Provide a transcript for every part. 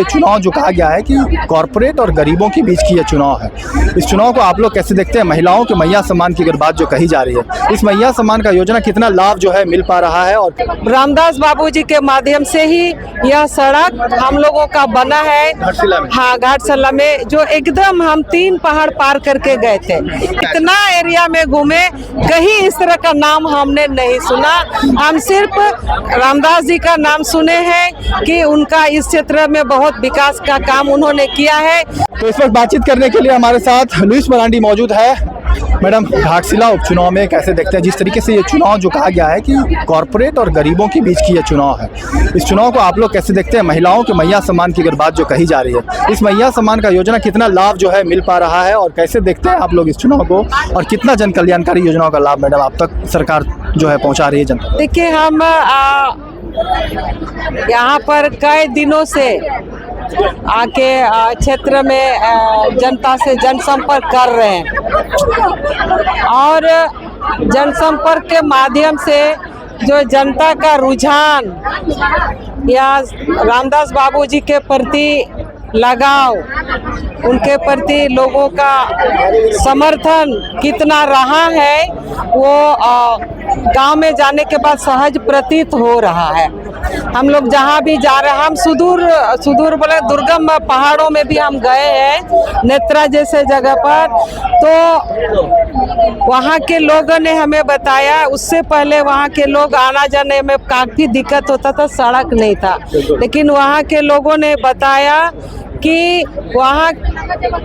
चुनाव जो कहा गया है कि कॉरपोरेट और गरीबों के बीच की यह चुनाव है। इस चुनाव को आप लोग कैसे देखते हैं? महिलाओं के मैया सम्मान की अगर बात जो कही जा रही है, इस मैया सम्मान का योजना कितना लाभ जो है मिल पा रहा है? और रामदास बाबूजी के माध्यम से ही यह सड़क हम लोगों का बना है। घाटशिला में। हाँ, घाटशिला में जो एकदम हम 3 पहाड़ पार करके गए थे। इतना एरिया में घूमे, कहीं इस तरह का नाम हमने नहीं सुना। हम सिर्फ रामदास जी का नाम सुने हैं कि उनका इस क्षेत्र में बहुत विकास का काम उन्होंने किया है। तो इस वक्त बातचीत करने के लिए हमारे साथ लुइस मरांडी मौजूद है। मैडम, घाटशिला उपचुनाव में कैसे देखते हैं? जिस तरीके से ये चुनाव जो कहा गया है कि कॉरपोरेट और गरीबों के बीच की यह चुनाव है, इस चुनाव को आप लोग कैसे देखते हैं? महिलाओं के मैया सम्मान की अगर बात जो कही जा रही है, इस मैया सम्मान का योजना कितना लाभ जो है मिल पा रहा है? और कैसे देखते हैं आप लोग इस चुनाव को, और कितना जन कल्याणकारी योजनाओं का लाभ मैडम आप तक सरकार जो है पहुँचा रही है जनता? देखिए, हम यहाँ पर कई दिनों से आके क्षेत्र में जनता से जनसंपर्क कर रहे हैं और जनसंपर्क के माध्यम से जो जनता का रुझान या रामदास बाबूजी के प्रति लगाव, उनके प्रति लोगों का समर्थन कितना रहा है, वो गांव में जाने के बाद सहज प्रतीत हो रहा है। हम लोग जहाँ भी जा रहे हैं, हम सुदूर बोले दुर्गम पहाड़ों में भी हम गए हैं, नेत्रा जैसे जगह पर, तो वहाँ के लोगों ने हमें बताया, उससे पहले वहाँ के लोग आना जाने में काफ़ी दिक्कत होता था, सड़क नहीं था, लेकिन वहाँ के लोगों ने बताया कि वहाँ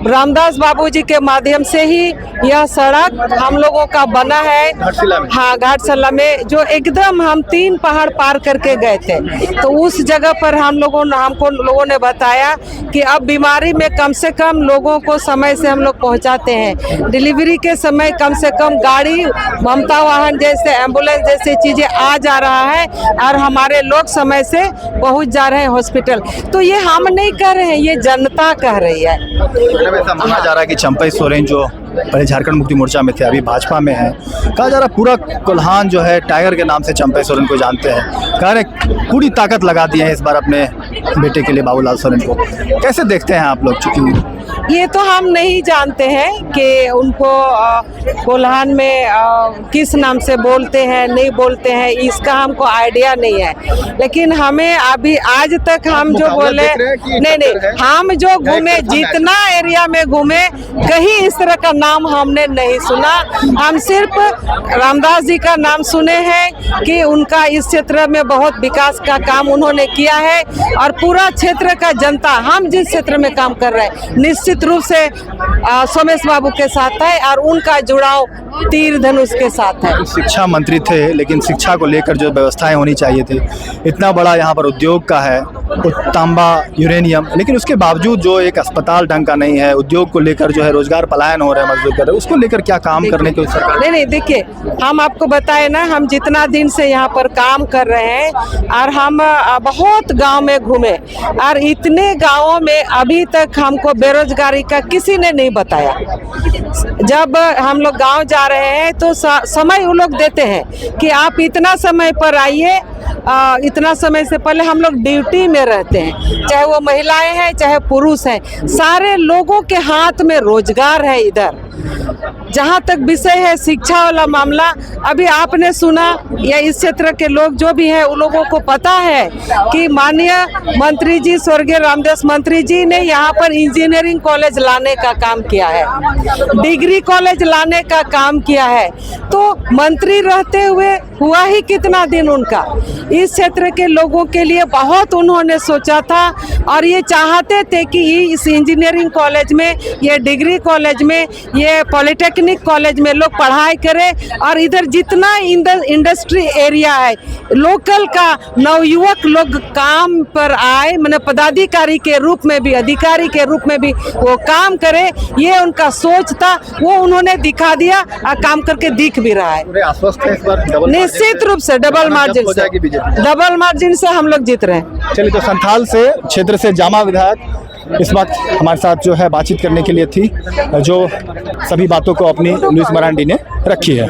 रामदास बाबूजी के माध्यम से ही यह सड़क हम लोगों का बना है। हाँ, घाटशिला में जो एकदम हम 3 पहाड़ पार करके गए थे, तो उस जगह पर हमको लोगों ने बताया कि अब बीमारी में कम से कम लोगों को समय से हम लोग पहुँचाते हैं। डिलीवरी के समय कम से कम गाड़ी, ममता वाहन जैसे एम्बुलेंस जैसे चीज़ें आ जा रहा है और हमारे लोग समय से पहुँच जा रहे हैं हॉस्पिटल। तो ये हम नहीं कर रहे हैं, ये जनता कह रही है। ऐसा माना जा रहा है कि चंपई सोरेन जो पहले झारखंड मुक्ति मोर्चा में थे, अभी भाजपा में है। कहा जा रहा है पूरा कोल्हान जो है टाइगर के नाम से चंपई सोरेन को जानते हैं। कह रहे पूरी ताकत लगा दी है इस बार अपने बेटे के लिए बाबूलाल सोरेन को। कैसे देखते हैं आप लोग? चूंकि ये तो हम नहीं जानते हैं कि उनको कोल्हान में किस नाम से बोलते हैं, नहीं बोलते हैं, इसका हमको आइडिया नहीं है। लेकिन हमें अभी आज तक हम जो बोले, नहीं, हम जो घूमे, जितना एरिया में घूमे, कहीं इस तरह का नाम हमने नहीं सुना। हम सिर्फ रामदास जी का नाम सुने हैं कि उनका इस क्षेत्र में बहुत विकास का काम उन्होंने किया है और पूरा क्षेत्र का जनता, हम जिस क्षेत्र में काम कर रहे हैं, निश्चित रूप से सोमेश बाबू के साथ है और उनका जुड़ाव तीर धनुष के साथ है। शिक्षा मंत्री थे, लेकिन शिक्षा को लेकर जो व्यवस्थाएं होनी चाहिए थी, इतना बड़ा यहाँ पर उद्योग का है, तांबा, यूरेनियम, लेकिन उसके बावजूद जो एक अस्पताल ढंग का नहीं है, उद्योग को लेकर जो है रोजगार पलायन हो रहा है, मजदूर कर रहे हैं, उसको लेकर क्या काम करने की सरकार? नहीं, देखिए, हम आपको बताए ना, हम जितना दिन से यहाँ पर काम कर रहे हैं और हम बहुत गांव में घूमे और इतने गांवों में अभी तक हमको बेरोजगारी का किसी ने नहीं बताया। जब हम लोग गांव जा रहे हैं तो समय वो लोग देते हैं कि आप इतना समय पर आइए, इतना समय से पहले हम लोग ड्यूटी में रहते हैं, चाहे वो महिलाएं हैं चाहे पुरुष हैं, सारे लोगों के हाथ में रोजगार है। इधर जहाँ तक विषय है शिक्षा वाला मामला, अभी आपने सुना, या इस क्षेत्र के लोग जो भी हैं उन लोगों को पता है कि माननीय मंत्री जी, स्वर्गीय रामदास मंत्री जी ने यहाँ पर इंजीनियरिंग कॉलेज लाने का काम किया है, डिग्री कॉलेज लाने का काम किया है। तो मंत्री रहते हुए हुआ ही कितना दिन उनका, इस क्षेत्र के लोगों के लिए बहुत उन्होंने सोचा था और ये चाहते थे कि इस इंजीनियरिंग कॉलेज में, ये डिग्री कॉलेज में, ये पॉलिटेक्निक कॉलेज में लोग पढ़ाई करें और इधर जितना इंडस्ट्री एरिया है, लोकल का नवयुवक लोग काम पर आए, मैंने पदाधिकारी के रूप में भी, अधिकारी के रूप में भी वो काम करे, ये उनका सोच था। वो उन्होंने दिखा दिया और काम करके दिख भी रहा है। आश्वस्त है इस बार? निश्चित रूप से डबल मार्जिन से हम लोग जीत रहे हैं। चलिए, तो संथाल से क्षेत्र से जामा विधायक इस वक्त हमारे साथ जो है बातचीत करने के लिए थी, जो सभी बातों को अपनी लुइस मरांडी ने रखी है।